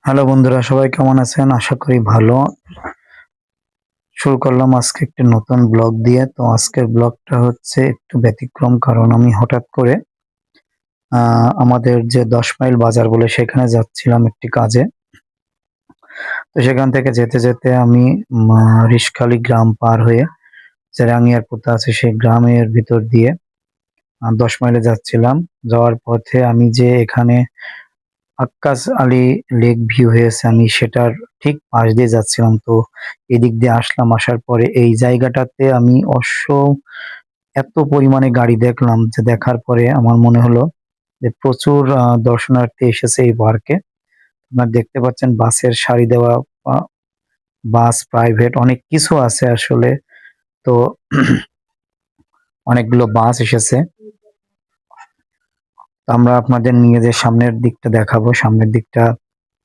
Hello বন্ধুরা, সবাই কেমন আছেন? আশা করি ভালো। শুরু করলাম আজকে একটি নতুন ব্লগ দিয়ে। তো আজকের ব্লগটা হচ্ছে একটু ব্যতিক্রম, কারণ আমি হঠাৎ করে আমাদের যে ১০ মাইল বাজার বলে সেখানে যাচ্ছিলাম একটি কাজে। তো সেখান থেকে যেতে যেতে আমি রিশখালী গ্রাম পার হয়ে যে রাঙ্গিয়ারপুর আছে সেই গ্রামের ভিতর দিয়ে ১০ মাইলে যাচ্ছিলাম। যাওয়ার পথে আমি যে এখানে আক্কাস আলী লেক ভিউ হয়েছে, আমি সেটার ঠিক পাশ দিয়ে যাচ্ছিলাম। তো এদিক দিয়ে আসলাম, আসার পরে এই জায়গাটাতে আমি এত পরিমাণে গাড়ি দেখলাম যে দেখার পরে আমার মনে হলো যে প্রচুর দর্শনার্থী এসেছে এই পার্কে। আপনারা দেখতে পাচ্ছেন বাসের সারি দেওয়া, আ বাস, প্রাইভেট অনেক কিছু আছে আসলে। তো অনেকগুলো বাস এসেছে। তো আমরা আপনাদের নিয়ে যে সামনের দিকটা দেখাবো, সামনের দিকটা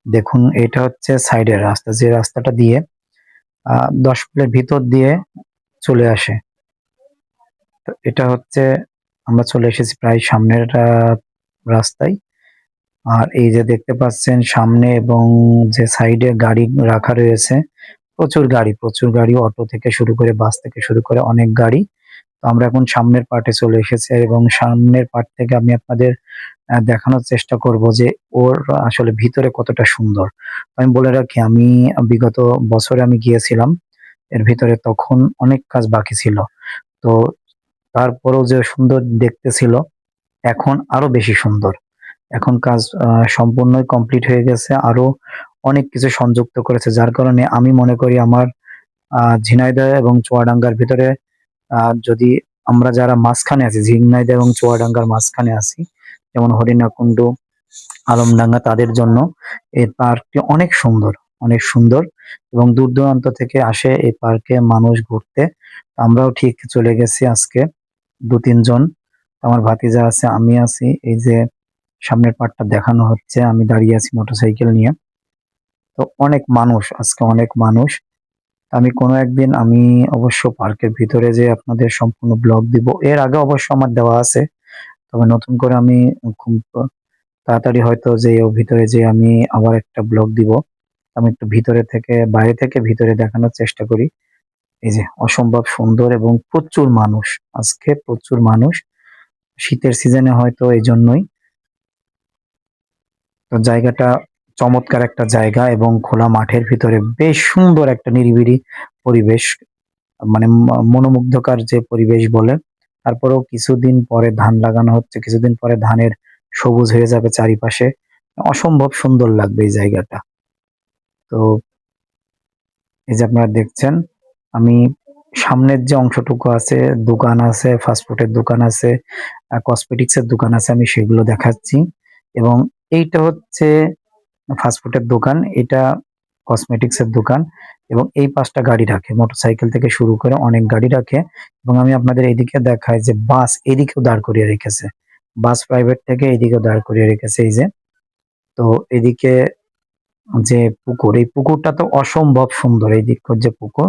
দেখুন। এটা হচ্ছে সাইডের রাস্তা, যে রাস্তাটা দিয়ে ১০ মাইলের ভিতর দিয়ে চলে আসে। তো এটা হচ্ছে, আমরা চলে এসেছি প্রায় সামনের রাস্তায়। আর এই যে দেখতে পাচ্ছেন সামনে এবং যে সাইডে গাড়ি রাখা রয়েছে, প্রচুর গাড়ি, অটো থেকে শুরু করে বাস থেকে শুরু করে অনেক গাড়ি। তো আমরা এখন সামনের পার্টে চলে এসেছি এবং সামনের পার্ট থেকে আমি আপনাদের দেখানোর চেষ্টা করব যে ওর আসলে ভিতরে কতটা সুন্দর। আমি বলে রাখি, আমি বিগত বছরে আমি গিয়েছিলাম এর ভিতরে, তখন অনেক কাজ বাকি ছিল। তো তারপরেও যে সুন্দর দেখতে ছিল, এখন আরো বেশি সুন্দর। এখন কাজ সম্পূর্ণই কমপ্লিট হয়ে গেছে। আরো অনেক কিছু সংযুক্ত করেছে, যার কারণে আমি মনে করি আমার ঝিনাইদহ এবং চুয়াডাঙ্গার ভিতরে, যদি আমরা যারা মাঝখানে আছি, ঝিনাইদহ এবং চুয়াডাঙ্গার মাঝখানে আছি, যেমন হরিণাকুণ্ড, আলমডাঙ্গা, তাদের জন্য এই পার্কটি অনেক সুন্দর, অনেক সুন্দর। এবং দূর দূরান্ত থেকে আসে এই পার্কে মানুষ ঘুরতে। আমরাও ঠিক চলে গেছি আজকে ২-৩ জন। আমার ভাতিজা আছে, আমি আছি। এই যে সামনের পার্টটা দেখানো হচ্ছে, আমি দাঁড়িয়ে আছি মোটরসাইকেল নিয়ে। তো অনেক মানুষ, আজকে অনেক মানুষ। আমি কোনো একদিন আমি অবশ্য পার্কের ভিতরে যেয়ে আপনাদের সম্পূর্ণ ব্লগ দিব। এর আগে অবশ্য আমার দেওয়া আছে। তবে নতুন করে আমি খুব তাড়াতাড়ি হয়তো যেয়ে ওর ভিতরে যেয়ে আমি আবার একটা ব্লগ দিব। আমি একটু ভিতরে থেকে, বাইরে থেকে ভিতরে দেখানোর চেষ্টা করি। এই যে অসম্ভব সুন্দর এবং প্রচুর মানুষ। আজকে প্রচুর মানুষ। শীতের সিজনে হয়তো এজন্যই। তো জায়গাটা চমৎকার একটা জায়গা এবং খোলা মাঠের ভিতরে বেশ সুন্দর একটা নিরিবিলি পরিবেশ। মানে মনোমুগ্ধকর যে পরিবেশ বলে। তারপরেও কিছুদিন পরে ধান লাগানো হচ্ছে, কিছুদিন পরে ধানের সবুজ হয়ে যাবে চারিপাশে। অসম্ভব সুন্দর লাগবে এই জায়গাটা। তো এই যে আপনারা দেখছেন, আমি সামনের যে অংশটুকু আছে, দোকান আছে, ফাস্টফুডের দোকান আছে, কসমেটিক্স এর দোকান আছে, আমি সেগুলো দেখাচ্ছি। এবং এইটা হচ্ছে ফাস্টফুডের দোকান, এটা কসমেটিক্স এর দোকান। এবং এই পাশটা গাড়ি রাখে, মোটরসাইকেল থেকে শুরু করে অনেক গাড়ি রাখে। এবং আমি আপনাদের এইদিকে দেখাই যে বাস এদিকেও দাঁড় করিয়ে রেখেছে। বাস প্রাইভেট থেকে এইদিকেও দাঁড় করিয়ে রেখেছে, এই যে। তো এদিকে যে পুকুর, এই পুকুরটা তো অসম্ভব সুন্দর, এই দিককার যে পুকুর।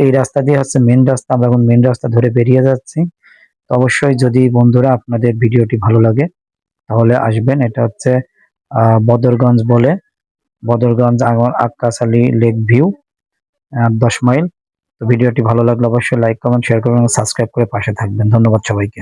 এই রাস্তা দিয়ে হচ্ছে মেইন রাস্তা, আমরা এখন মেইন রাস্তা ধরে বেরিয়ে যাচ্ছি। তো অবশ্যই যদি বন্ধুরা আপনাদের ভিডিওটি ভালো লাগে তাহলে আসবেন। এটা হচ্ছে বদরগঞ্জ বলে, Badarganj Akkas Ali lake view, ১০ mile. তো ভিডিওটি ভালো লাগলে অবশ্যই লাইক, কমেন্ট, শেয়ার করবেন এবং সাবস্ক্রাইব করে পাশে থাকবেন। ধন্যবাদ সবাইকে।